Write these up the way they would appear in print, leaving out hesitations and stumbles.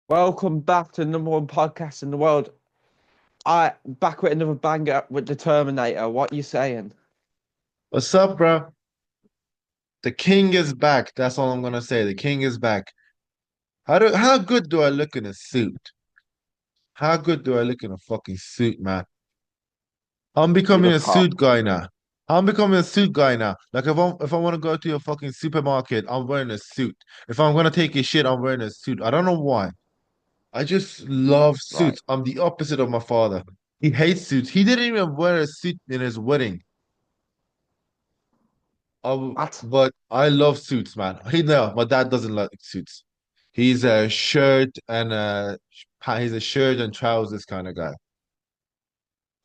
Welcome back to the number one podcast in the world. I back with another banger with the Terminator. What you saying? What's up, bro? The king is back. That's all I'm gonna say. The king is back. How good do I look in a suit? How good do I look in a fucking suit, man? I'm You becoming a look suit hot. guy now. I'm becoming a suit guy now. Like if I want to go to a fucking supermarket, I'm wearing a suit. If I'm gonna take a shit, I'm wearing a suit. I don't know why. I just love Right. suits. I'm the opposite of my father. He hates suits. He didn't even wear a suit in his wedding. What? But I love suits, man. No, my dad doesn't like suits. He's a shirt and he's a shirt and trousers kind of guy.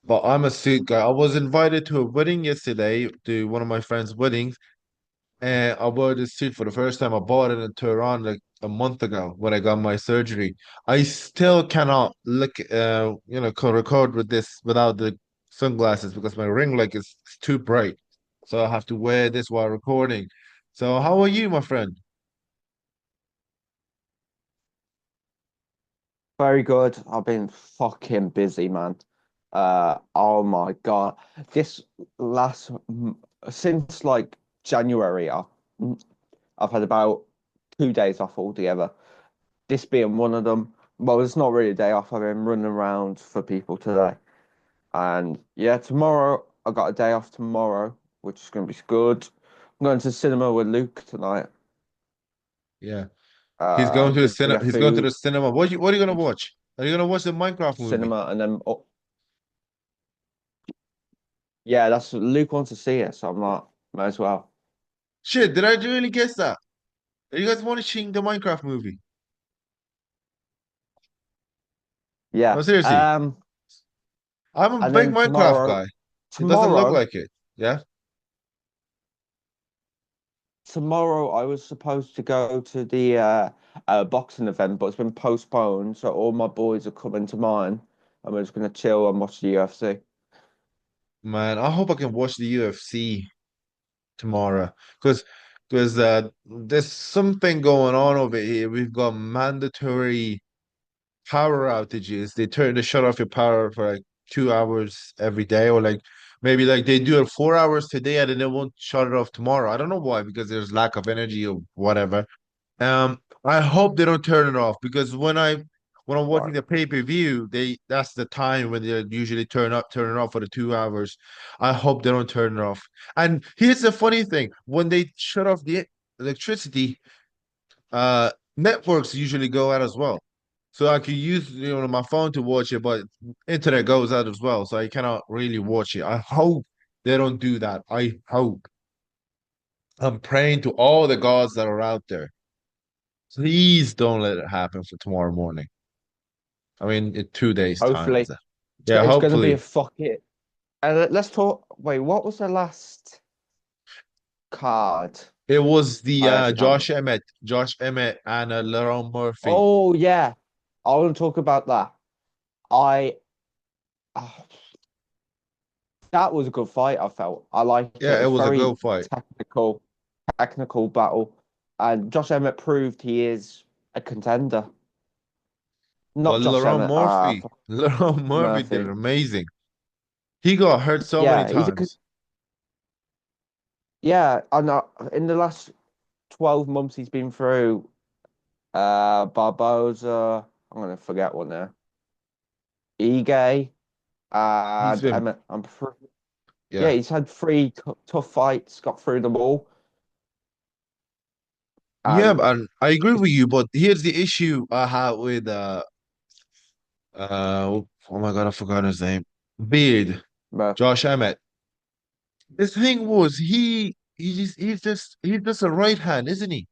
But I'm a suit guy. I was invited to a wedding yesterday, to one of my friend's weddings, and I wore this suit for the first time. I bought it in Tehran like a month ago when I got my surgery. I still cannot look, record with this without the sunglasses because my ring light is too bright. So I have to wear this while recording. So how are you, my friend? Very good. I've been fucking busy, man. Oh my God. This last since like January, I've had about 2 days off altogether. This being one of them. Well, it's not really a day off. I've been running around for people today. And yeah, tomorrow I got a day off tomorrow, which is going to be good. I'm going to the cinema with Luke tonight. Yeah. He's going to the Gonna cinema. get He's going to food, the cinema. What are you gonna watch? Are you gonna watch the Minecraft movie? cinema, and then yeah, that's Luke wants to see it, so I'm like, might as well. Shit, did I really guess that? Are you guys watching the Minecraft movie? No, Yeah. seriously. I'm a And big then Minecraft guy. It doesn't look tomorrow, like it. Yeah. tomorrow I was supposed to go to the boxing event, but it's been postponed. So all my boys are coming to mine, and we're just gonna chill and watch the UFC. Man, I hope I can watch the UFC tomorrow. Because there's something going on over here. We've got mandatory power outages. They shut off your power for like 2 hours every day, or like maybe like they do it 4 hours today and then they won't shut it off tomorrow. I don't know why, because there's lack of energy or whatever. I hope they don't turn it off because when I'm watching Right. the pay-per-view, that's the time when they usually turn it off for the 2 hours. I hope they don't turn it off. And here's the funny thing: when they shut off the electricity, networks usually go out as well. So I could use my phone to watch it, but internet goes out as well, so I cannot really watch it. I hope they don't do that. I hope. I'm praying to all the gods that are out there. Please don't let it happen for tomorrow morning. I mean, in 2 days' time. Hopefully, Yeah, it's going to be a hopefully. fucking. Let's talk. Wait, what was the last card It was the I actually have? Josh Emmett and Laurent Murphy. Oh yeah, I want to talk about that. I uh, that was a good fight. I felt I liked it. It Yeah, it was was a very go fight. technical, technical battle, and Josh Emmett proved he is a contender. But Not Josh Emmett, Laurent Murphy did Murphy. amazing. He got hurt so many Yeah, times. yeah. I know. In the last 12 months he's been through, Barboza. I'm gonna forget one now. Ige He's and been, Emmett. Yeah, yeah. he's had three tough fights, got through them all, Yeah, and and I agree it's with you, but here's the issue I have with oh my God, I forgot his name. Beard, Murphy. Josh Emmett. The thing was he's just a right hand, isn't he?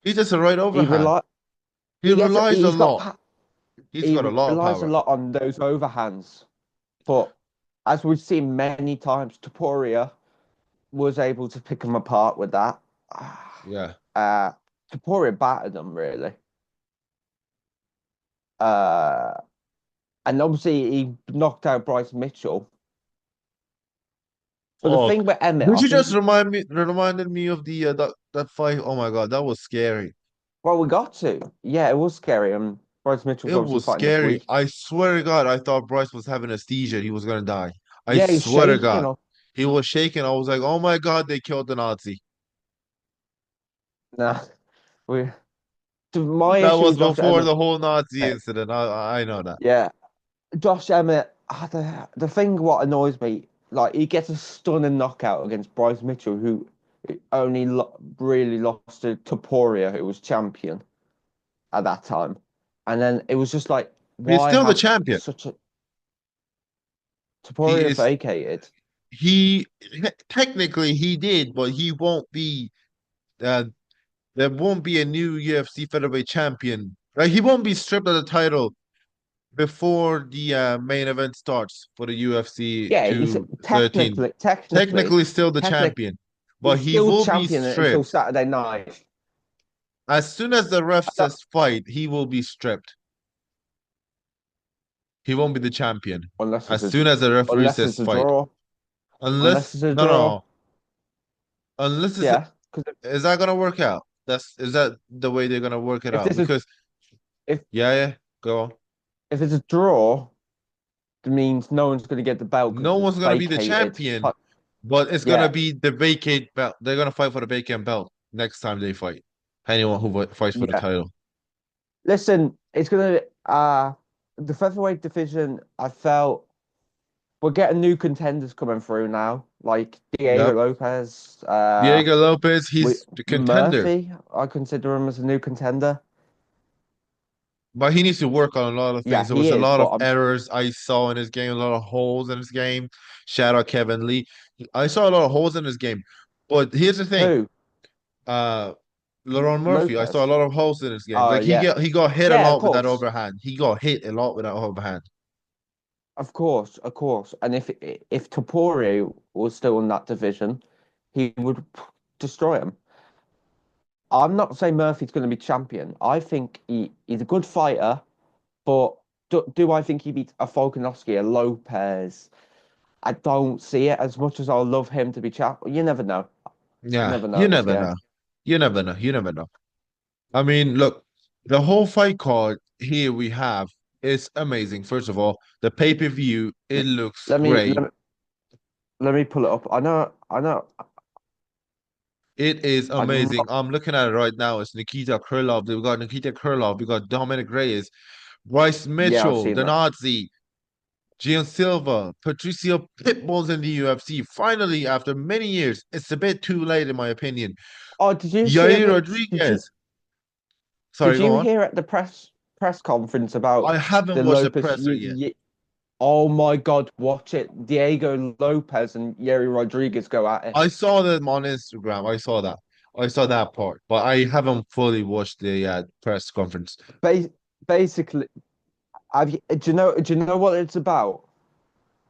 He's just a right He overhand. rely He relies a he's got lot. He's he got a lot of relies a power. lot on those overhands, but as we've seen many times, Taporia was able to pick him apart with that. Yeah. Uh, Taporia battered him really. Uh, and obviously he knocked out Bryce Mitchell. But the Fuck. thing with Emmett, Did I you think just reminded me of the that fight? Oh my God, that was scary. Well, we got to. Yeah, it was scary. Bryce Mitchell's It obviously was fighting this scary. week. I swear to God, I thought Bryce was having a seizure. He was gonna die. I Yeah, he's swear to shaking. God. He was shaking. I was like, oh my God, they killed the Nazi. Nah, we. My That issue was with Josh before Emmett. the whole Nazi incident. I know that. Yeah, Josh Emmett. The thing what annoys me, like he gets a stunning knockout against Bryce Mitchell, who only really lost to Topuria, who was champion at that time, and then it was just like, He's why still the have champion. such a He Topuria is vacated? he technically he did, but he won't be uh, there won't be a new UFC featherweight champion. Right? He won't be stripped of the title before the main event starts for the UFC Yeah, he's 213. Technically still the technically, champion, but he's he still will be champion until stripped. Saturday night. As soon as the ref I don't- says fight, he will be stripped. He won't be the champion. Unless it's As soon as the referee unless says it's a fight. draw. Unless Unless it's a no draw. no. Unless it's Yeah, because is that gonna work out? Is that the way they're gonna work it if out? this is Because if yeah, go on. if it's a draw, it means no one's going to get the belt No because one's it's gonna be the vacated. champion, but it's gonna Yeah, be the vacate belt. They're gonna fight for the vacant belt next time they fight. Anyone who fights for the yeah. title. Listen, it's gonna the featherweight division. I felt we're getting new contenders coming through now, like Diego Yep. Lopez, Diego Lopez, we, he's the contender, Murphy. I consider him as a new contender. but he needs to work on a lot of Yeah, things. There he was a is, lot but of errors I saw in his game, a lot of holes in his game. Shout out Kevin Lee. I saw a lot of holes in his game. But here's the thing. who? Uh Laurent Murphy, I saw a Lopez. lot of holes in his game. Oh Like yeah, he got hit a yeah, of lot with that course. overhand. He got hit a lot with that overhand. Of course, of course. And if Topuria was still in that division, he would destroy him. I'm not saying Murphy's going to be champion. I think he's a good fighter, but do I think he beats a Volkanovski, a Lopez? I don't see it as much as I love him to be champion. You never know. You Yeah, never know you in this never game. know. You never know. You never know. I mean, look, the whole fight card here we have is amazing. First of all, the pay-per-view, it looks Let me let great. me, let me pull it up. I know, It is I'm amazing. not. I'm looking at it right now. It's Nikita Krylov. We got Nikita Krylov. We got Dominic Reyes, Bryce Yeah, I've Mitchell, seen the that. Nazi, Gian Silva, Patricio Pitbulls in the UFC. Finally, after many years, it's a bit too late in my opinion. Oh, did you hear Yair the? Did you Rodriguez. did Sorry, go you on. hear at the press conference about I haven't the watched the Lopez? presser yet. Oh my God, watch it. Diego Lopez and Yeri Rodriguez go at it. I saw them on Instagram. I saw that. I saw that part, but I haven't fully watched the press conference. Ba Basically, do you know what it's about?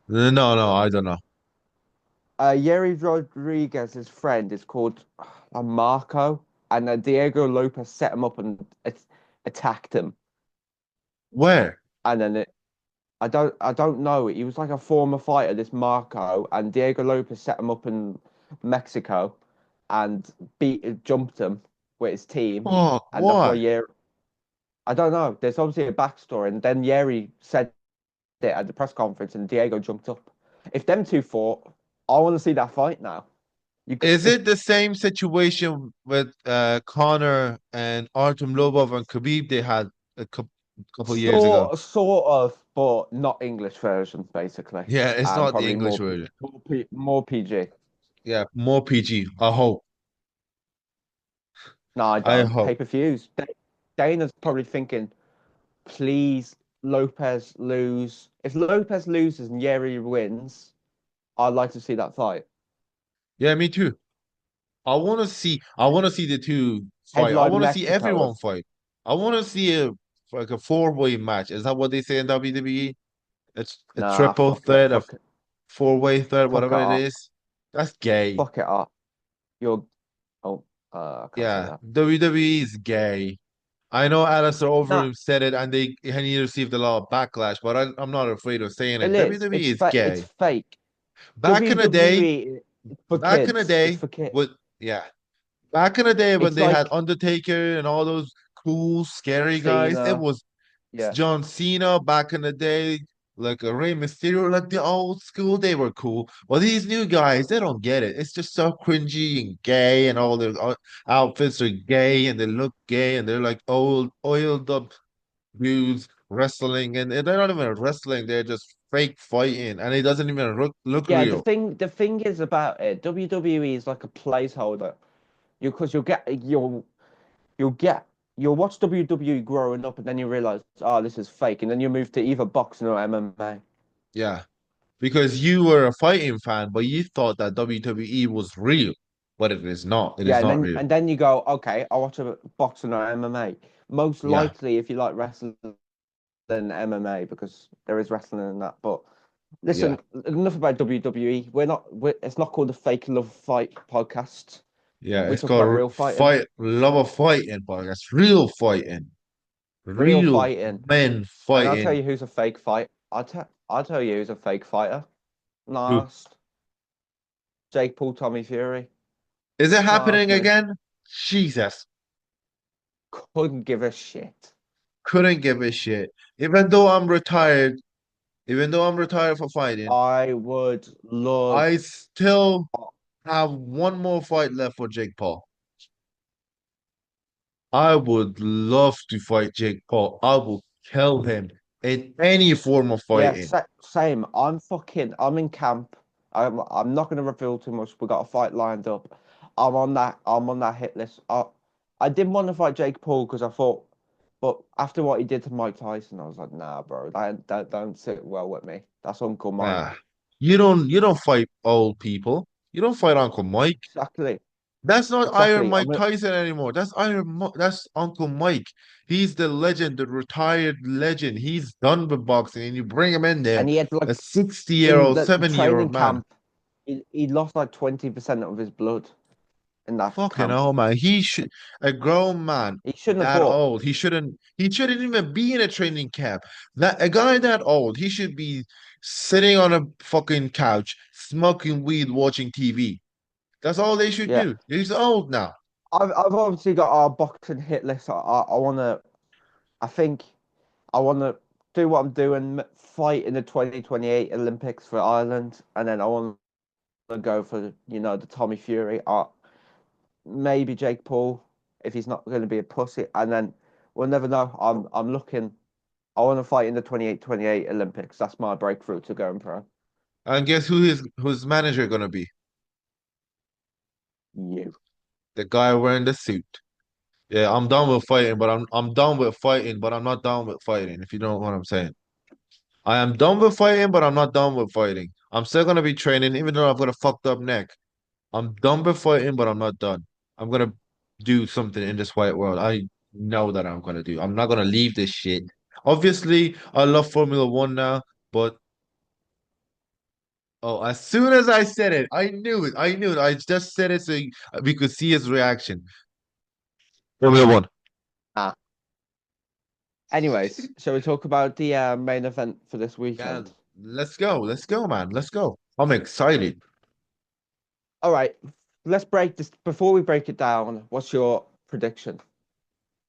No, no, I don't know. Yeri Rodriguez's friend is called Marco, and Diego Lopez set him up and attacked him. Where? And then I don't know. He was like a former fighter, this Marco, and Diego Lopez set him up in Mexico and jumped him with his team, Oh, and that's why why? Yeri. I don't know. There's obviously a backstory, and then Yeri said it at the press conference, and Diego jumped up. If them two fought, I want to see that fight now. You Is if it the same situation with Connor and Artem Lobov and Khabib they had a couple years ago? sort of, but not English version, basically, Yeah, it's and not the probably English version. more PG. Yeah, more PG. I hope. No, I I don't. hope. Pay-per-views. Dana's probably thinking, please, Lopez lose. If Lopez loses and Yeri wins, I'd like to see that fight. Yeah, me too. I want to see the two fight. I Headline want to see Mexico. everyone fight. I want to see a like a four-way match. Is that what they say in WWE? It's a Nah, triple fuck it, threat, a four-way threat, fuck it whatever it up, is. That's gay. fuck it up. You're, oh, I can't say Yeah, that. WWE is gay. I know Alistair Nah, Overeem said it and he received a lot of backlash, but I'm not afraid of saying it. it is. WWE is It's gay. fake. Back in the day, WWE, it's for back in the kids. It's day, for kids. with yeah, back in the day when It's they had like Undertaker and all those cool, scary guys. It Cena. was Yeah. John Cena back in the day, like a Rey Mysterio, like the old school, they were cool. Well, these new guys, they don't get it. It's just so cringy and gay, and all their outfits are gay, and they look gay, and they're like old, oiled up dudes wrestling, and they're not even wrestling; they're just fake fighting, and it doesn't even look Yeah, real. the thing is about it, WWE is like a placeholder. You because you'll get you'll watch WWE growing up and then you realize, oh, this is fake, and then you move to either boxing or MMA. Yeah, because you were a fighting fan, but you thought that WWE was real, but it is not. It is Yeah, not real. and then you go, okay, I'll watch a boxing or MMA. Most Yeah, likely, if you like wrestling, then MMA because there is wrestling in that. But yeah. listen, enough about WWE. It's not called the Fake Love Fight podcast. Yeah, We it's talk about called real fighting, fight, love of fighting, but that's real fighting, real real fighting. men And I'll tell fighting. you who's a fake fight. I'll tell you who's a fake fighter. Who Last, Jake Paul, Tommy Fury. is it Last happening me. again? Jesus, Couldn't give a shit. couldn't give a shit. Even though I'm retired, even though I'm retired for fighting, I would love. I still have one more fight left for Jake Paul. I would love to fight Jake Paul. I will kill him in any form of Yeah, fighting. same. I'm in camp. I'm not going to reveal too much. We got a fight lined up. I'm on that hit list. I didn't want to fight Jake Paul because I thought, but after what he did to Mike Tyson, I was like, nah, bro, that don't sit well with me. That's Uncle Nah, Mike. you don't fight old people. You don't fight Uncle Mike. Exactly, That's not Iron exactly. Mike Tyson anymore. That's Uncle Mike. He's the legend, the retired legend. He's done with boxing, and you bring him in there, And he had a like 60 year in old, the 70-year-old training man. camp, he lost like 20% of his blood in that Fucking camp. hell, man. A grown man He shouldn't have that fought. old, he shouldn't even be in a training camp. That a guy that old, he should be sitting on a fucking couch, smoking weed, watching TV. That's all they should Yeah. do. He's old now. I've obviously got our boxing hit list. I want to. I think I want to do what I'm doing, fight in the 2028 Olympics for Ireland, and then I want to go for the Tommy Fury. Maybe Jake Paul if he's not going to be a pussy, and then we'll never know. I'm looking. I want to fight in the 28 Olympics. That's my breakthrough to going pro. And guess whose manager gonna be? You. The guy wearing the suit. Yeah, I'm done with fighting, but I'm done with fighting, but I'm not done with fighting, if you know what I'm saying. I am done with fighting, but I'm not done with fighting. I'm still gonna be training, even though I've got a fucked up neck. I'm done with fighting, but I'm not done. I'm gonna do something in this white world. I know that I'm gonna do. I'm not gonna leave this shit. Obviously, I love Formula One now, but oh, as soon as I said it, I knew it. I knew it. I just said it so we could see his reaction. Formula One. Ah. Anyways, shall we talk about the main event for this Yeah, weekend? let's go. Let's go, man. Let's go. I'm excited. All right, let's break this. Before we break it down, what's your prediction?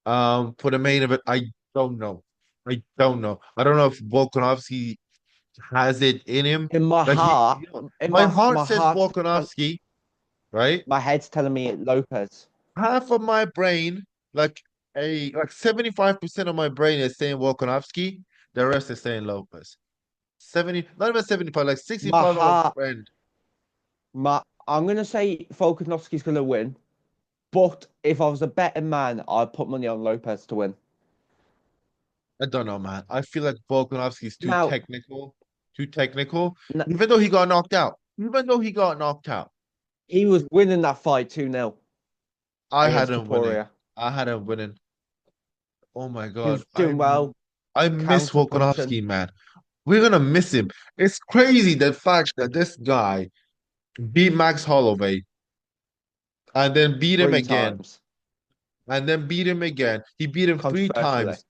For the main event, I don't know. I don't know. I don't know if Volkanovski has it in him. In my Like heart, in my heart my says heart, Volkanovski, right? my head's telling me Lopez. Half of my brain, like 75% of my brain is saying Volkanovski, the rest is saying Lopez. 70, not even 75, like My 65 of my heart, brain. I'm gonna say Volkanovski's gonna win, but if I was a betting man, I'd put money on Lopez to win. I don't know, man. I feel like Volkanovski is too Now, technical, too technical. n- Even though he got knocked out, even though he got knocked out, he was winning that fight 2-0 I had against him winning. Topuria. I had him winning. Oh my He God, was doing well, I miss counter punching. Volkanovski, man. We're gonna miss him. It's crazy the fact that this guy beat Max Holloway and then beat him Three again times, and then beat him again. He beat him three controversially. times.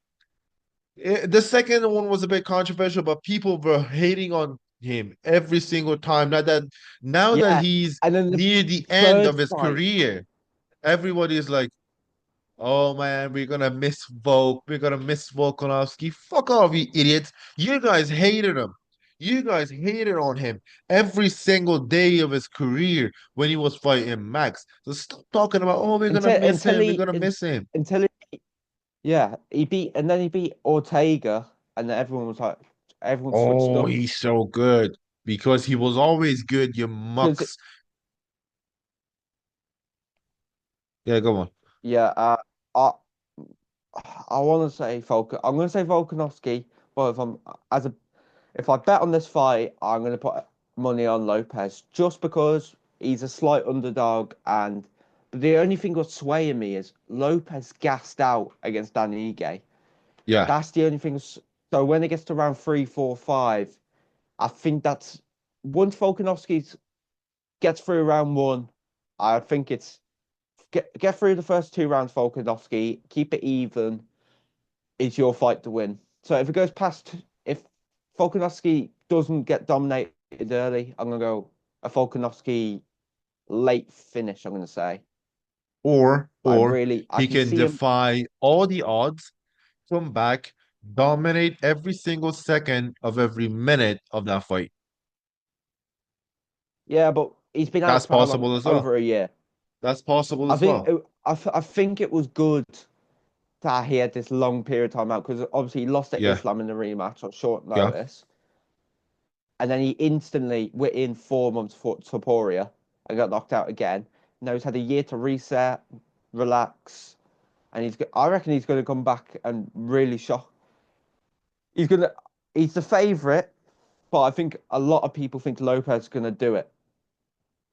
The second one was a bit controversial, but people were hating on him every single time. Now that Yeah, he's and then the near the end third of his fight, career, everybody is like, Oh man, we're gonna miss Volk. We're gonna miss Volkanovski. Fuck off, you idiots. You guys hated him. You guys hated on him every single day of his career when he was fighting Max. So stop talking about, oh, we're gonna until miss until him. We're he gonna miss him. until yeah, he beat and then he beat Ortega, and then everyone was like, everyone switched Oh, up he's so good because he was always good, you because mucks. Yeah, go on. yeah, I I want to say I'm going to say Volkanovski, but if I bet on this fight, I'm going to put money on Lopez just because he's a slight underdog, and but the only thing that's swaying me is Lopez gassed out against Dan Ige. Yeah. That's the only thing. So when it gets to round three, four, five, I think that's once Volkanovski gets through round one, I think it's get through the first two rounds, Volkanovski, keep it even, is your fight to win. So if it goes past, if Volkanovski doesn't get dominated early, I'm gonna go a Volkanovski late finish. I'm gonna say Or I he can can see him. defy all the odds, come back, dominate every single second of every minute of that fight. Yeah, but he's been out That's of prime like possible as well. over a year. That's possible I as think well. I think it was good that he had this long period of time out because obviously he lost to Yeah, Islam in the rematch on short yeah. notice, and then he instantly within 4 months fought Topuria and got knocked out again. Now he's had a year to reset, relax, and I reckon he's going to come back and really shock. He's going to. He's the favorite, but I think a lot of people think Lopez is going to do it.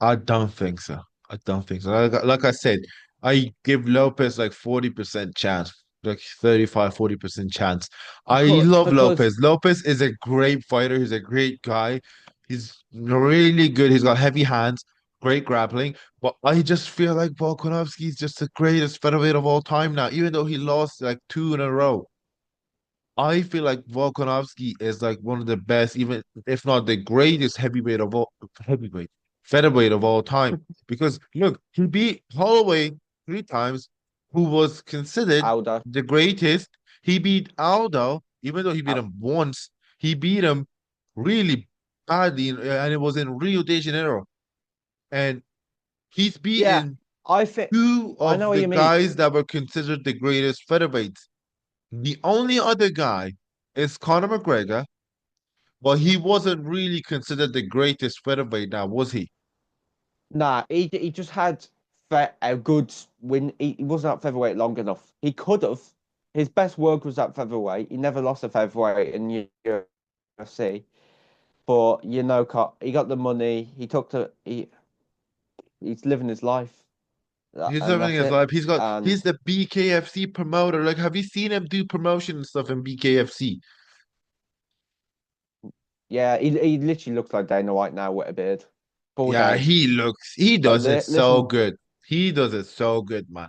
I don't think so. I don't think so. Like I said, I give Lopez like 40% chance, like 35, 40% chance. I love Because Lopez. Lopez is a great fighter. He's a great guy. He's really good. He's got heavy hands, great grappling. But I just feel like Volkanovski is just the greatest featherweight of all time now, even though he lost like two in a row. I feel like Volkanovski is like one of the best, even if not the greatest heavyweight, featherweight of all time. Because look, he beat Holloway three times, who was considered Aldo, the greatest. He beat Aldo, even though he beat Al- him once, he beat him really badly, and it was in Rio de Janeiro. And he's yeah, beaten I think two I know of what the you mean. guys that were considered the greatest featherweights. The only other guy is Conor McGregor, but he wasn't really considered the greatest featherweight now, was he? Nah, he just had a good win. He wasn't at featherweight long enough. He could have. His best work was at featherweight. He never lost a featherweight in UFC. But he got the money. He's living his life, He's and living that's his it. life. He's And the BKFC promoter. Like, have you seen him do promotion and stuff in BKFC? yeah, he literally looks like Dana White now with a beard, bald Yeah, head. he But does it so listen, good. He does it so good, man.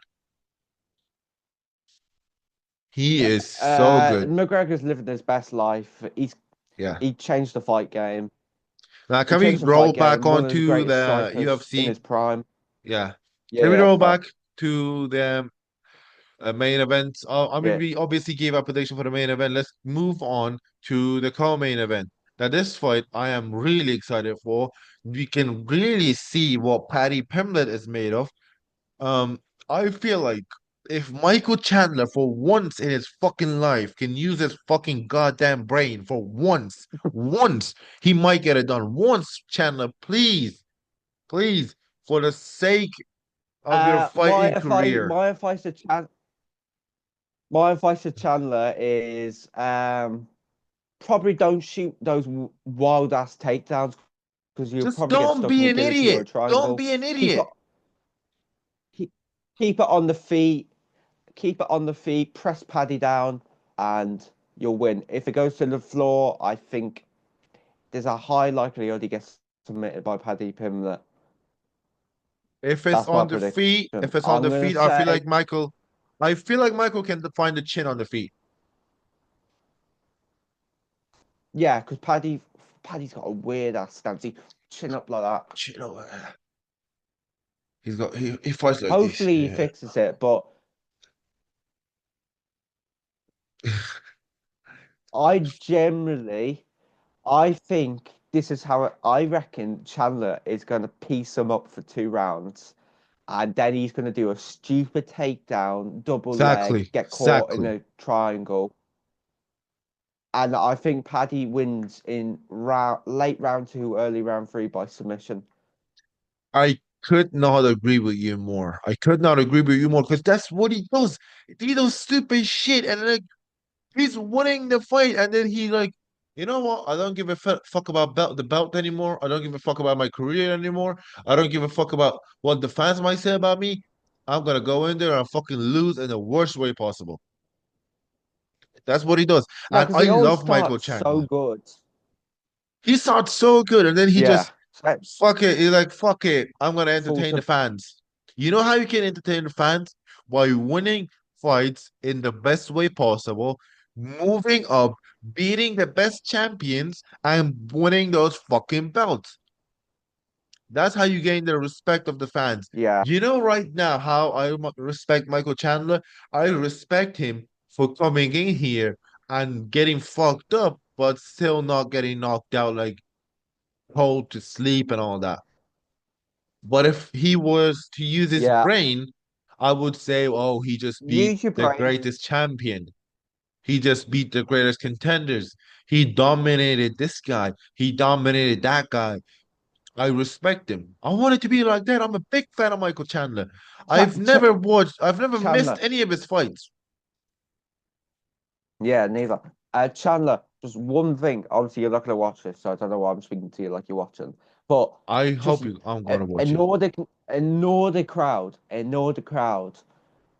He yeah, is so good. McGregor's living his best life. Yeah. He changed the fight game. Now, He can we changed the roll fight back game. One of the onto greatest the strikers in UFC? his prime. Yeah. Yeah, Can we yeah, roll fine. back to the main event? I mean, Yeah. we obviously gave our prediction for the main event. Let's move on to the co-main event. Now, this fight I am really excited for. We can really see what Paddy Pimblett is made of. Um, I feel like if Michael Chandler, for once in his fucking life, can use his fucking goddamn brain for once, he might get it done. Once, Chandler, please, please, for the sake of your fighting career. My advice to Chandler is probably don't shoot those wild ass takedowns because you'll Just probably get don't stuck in be a an guillotine or a idiot. Don't triangle. be an Keep it idiot. keep, keep it on the feet. Keep it on the feet. Press Paddy down, and you'll win. If it goes to the floor, I think there's a high likelihood he gets submitted by Paddy Pimlet. If it's That's my on the feet, prediction. if it's on I'm the gonna feet, say, I feel like Michael can find the chin on the feet. yeah, because Paddy's got a weird ass stance. He chin up like that. Chin over. He fights like this. Hopefully he Yeah. fixes it, but I generally, I think this is how I reckon Chandler is going to piece him up for 2 rounds, and then he's going to do a stupid takedown, double leg, Exactly, get caught in exactly. a triangle, and I think Paddy wins in late round two, early round three by submission. I could not agree with you more. I could not agree with you more because that's what he does. He does stupid shit, and like he's winning the fight, and then he like, you know what? I don't give a fuck about the belt anymore. I don't give a fuck about my career anymore. I don't give a fuck about what the fans might say about me. I'm gonna go in there and fucking lose in the worst way possible. That's what he does, No, and because I he always love Michael starts Chandler. so good. He starts so good, and then he Yeah, just so fuck it. He's like, fuck it. I'm gonna falls entertain the to fans. You know how you can entertain the fans? By winning fights in the best way possible, moving up, beating the best champions, and winning those fucking belts. That's how you gain the respect of the fans. yeah, You know, right now, how I respect Michael Chandler? I respect him for coming in here and getting fucked up, but still not getting knocked out, like told to sleep and all that. But if he was to use his yeah. brain, I would say, oh, he just beat Use your the brain. greatest champion. He just beat the greatest contenders. He dominated this guy. He dominated that guy. I respect him. I want it to be like that. I'm a big fan of Michael Chandler. Ch I've never missed Chandler. any of his fights. Yeah, neither. Chandler, just one thing. Obviously, you're not going to watch this, so I don't know why I'm speaking to you like you're watching. But I just hope I'm going to a watch it. Nordic, a Nordic crowd.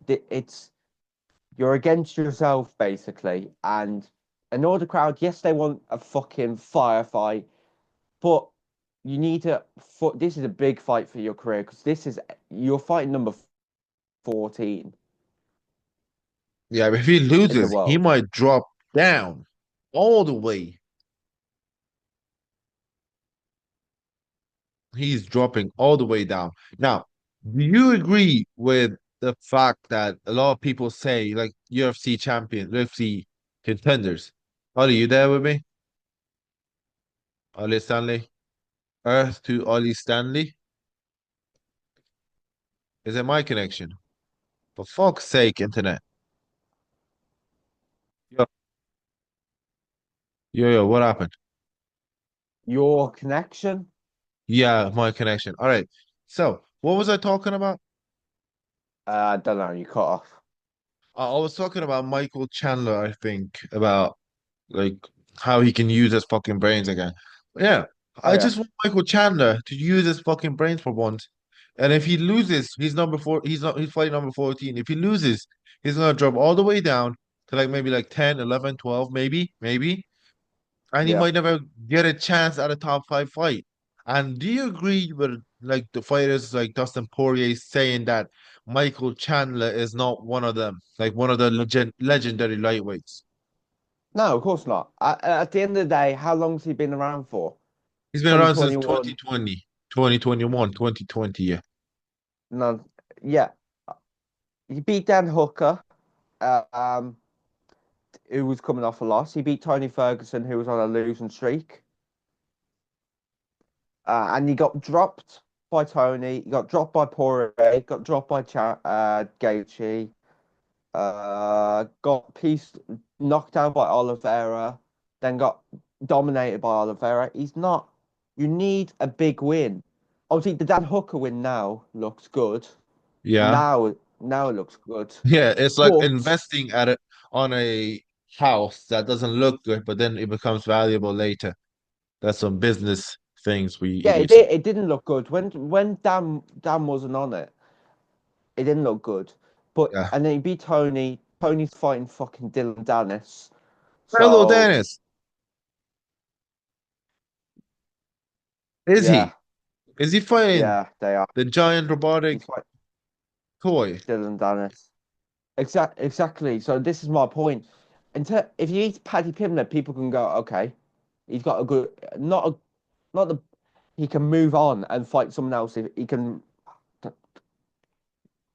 It's you're against yourself basically, and a Nordic crowd. Yes, they want a fucking firefight, but you need to. This is a big fight for your career because this is you're fighting number 14 Yeah, if he in the loses, he world. might drop down all the way. He's dropping all the way down. Now, do you agree with the fact that a lot of people say, like UFC champion, UFC contenders? Ollie, you there with me? Ollie Stanley? Earth to Ollie Stanley? Is it my connection? For fuck's sake, internet. Yo, yo, what happened? Your connection. Yeah, my connection. All right. So, what was I talking about? I don't know. You cut off. I was talking about Michael Chandler, I think, about like how he can use his fucking brains again. Yeah, Oh I yeah, just want Michael Chandler to use his fucking brains for once. And if he loses, he's number four. He's fighting number 14. If he loses, he's gonna drop all the way down to like maybe like 10, 11, 12, maybe. And he yeah. might never get a chance at a top five fight. And do you agree with like the fighters like Dustin Poirier saying that Michael Chandler is not one of them, like one of the legendary lightweights? No, of course not. At the end of the day, how long's he been around for? He's been around since 2021. 2020, 2021, 2020. Yeah. No, yeah. He beat Dan Hooker, uh, um, who was coming off a loss. He beat Tony Ferguson, who was on a losing streak. And he got dropped by Tony. He got dropped by Poirier. Got dropped by Gaethje. Got knocked down by Oliveira. Then got dominated by Oliveira. He's not. You need a big win. Obviously, the Dan Hooker win now looks good. Yeah. Now it looks good. Yeah. It's like But investing at it on a house that doesn't look good, but then it becomes valuable later. That's some business things we yeah, idiots. it didn't look good when Dan wasn't on it. It didn't look good. But Yeah. and then he beat Tony. Tony's fighting fucking Dylan Dennis. Hello, So Dennis. Is yeah, he? Is he fighting yeah, they are. the giant robotic He's fighting toy? Dylan Dennis. Exactly. So this is my point. If you eat Paddy Pimblett, people can go, okay, he's got a good, not the, he can move on and fight someone else. If he can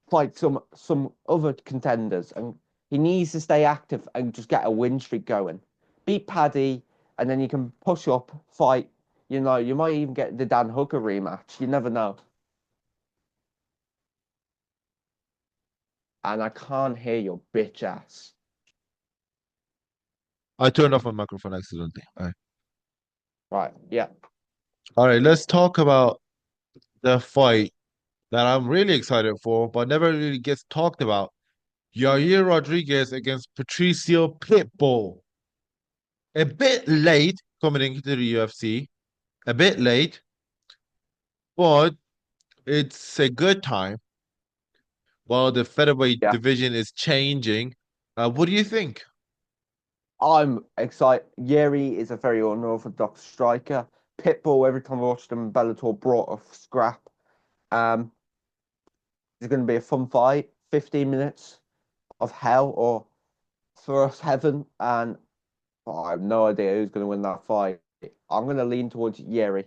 fight some other contenders, and He needs to stay active and just get a win streak going. Beat Paddy, and then you can push up, fight. You know, you might even get the Dan Hooker rematch. You never know. And I can't hear your bitch ass. I turned off my microphone accidentally. Right, yeah. All right, let's talk about the fight that I'm really excited for, but never really gets talked about. Yair Rodriguez against Patricio Pitbull. A bit late coming into the UFC, a bit late, but it's a good time while the featherweight Yeah. division is changing. What do you think? I'm excited. Yeri is a very unorthodox striker. Pitbull, every time I watched him, Bellator brought a scrap. Um, it's going to be a fun fight. 15 minutes of hell or for us heaven. And I have no idea who's going to win that fight. I'm going to lean towards Yeri.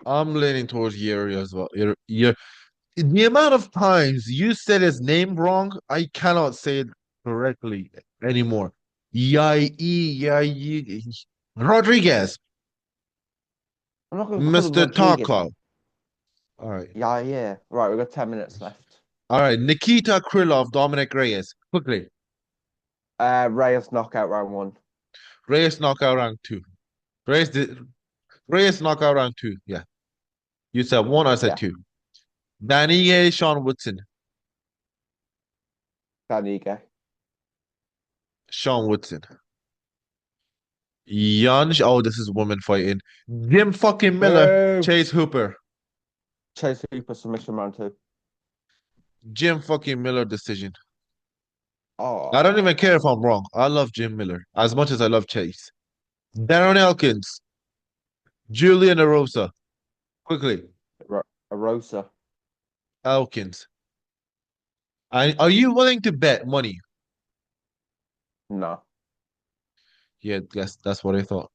I'm leaning towards Yuri as well. The amount of times you said his name wrong, I cannot say it correctly anymore. Yai Rodriguez, I'm not going to call him Mr. Rodriguez. Taco. All right. Yeah, yeah. Right, we've got 10 minutes left. All right. Nikita Krylov, Dominic Reyes. Quickly. Reyes knockout round one. Reyes knockout round two. Reyes did Reyes knockout round two. Yeah. You said one, I said Yeah, two. Daniel Sean Woodson. there you go. Sean Woodson. Oh, this is woman fighting. Jim fucking Miller, Boo! Chase Hooper. Chase Hooper submission round two. Jim fucking Miller decision. I don't even care if Oh, I'm wrong. I love Jim Miller as much as I love Chase. Darren Elkins, Julian Arosa. Quickly, Rosa. Elkins. Are you willing to bet money? No, Yeah, that's what I thought.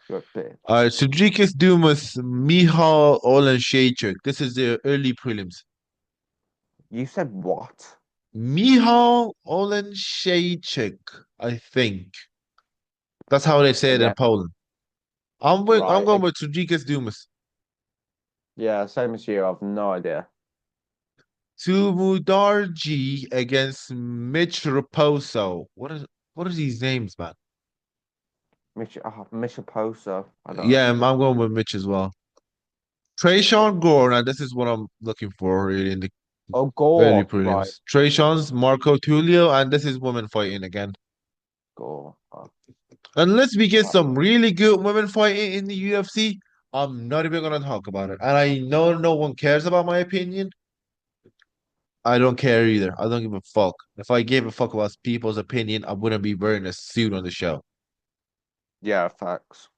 you're a All bitch. right, Sudrikis Dumas, Mihal Olenshaychuk. This is the early prelims. You said what? Mihal Olenshaychuk, I think. That's how they say it in Again, Poland. I'm right. going with Sudrikis Dumas. Yeah, same as you. I've no idea. Tumudarji against Mitch Raposo. What are these names, man? Misha Poso. I don't know. Yeah, I'm going with Mitch as well. Trayshawn Gore. Now, this is what I'm looking for really in the Oh, early Gore. Right. prelims. Trayshawn's Marco Tulio, and this is women fighting again. Gore. Oh, Unless we get right. some really good women fighting in the UFC, I'm not even gonna talk about it. And I know no one cares about my opinion. I don't care either. I don't give a fuck. If I gave a fuck about people's opinion, I wouldn't be wearing a suit on the show. Yeah, facts.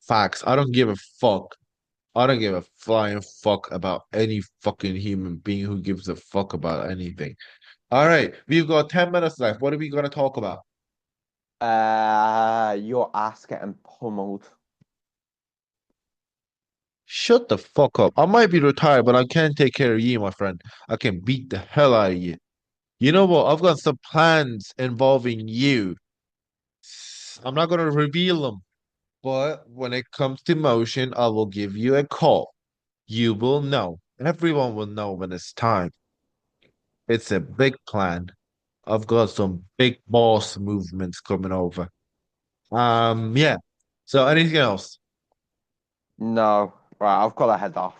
Facts. I don't give a fuck. I don't give a flying fuck about any fucking human being who gives a fuck about anything. All right, we've got 10 minutes left. What are we going to talk about? Your ass getting pummeled. Shut the fuck up. I might be retired, but I can take care of you, my friend. I can beat the hell out of you. You know what? I've got some plans involving you. I'm not going to reveal them, but when it comes to motion, I will give you a call. You will know. Everyone will know when it's time. It's a big plan. I've got some big boss movements coming over. Yeah. So anything else? No. Right, I've got to head off.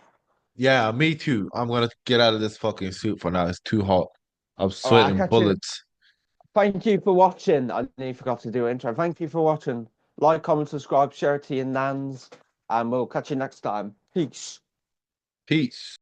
Yeah, me too. I'm gonna get out of this fucking suit for now. It's too hot. I'm All right, I'll sweating catch you. bullets. Thank you for watching. I nearly forgot to do intro. Thank you for watching. Like, comment, subscribe, share it to your nans, and we'll catch you next time. Peace. Peace.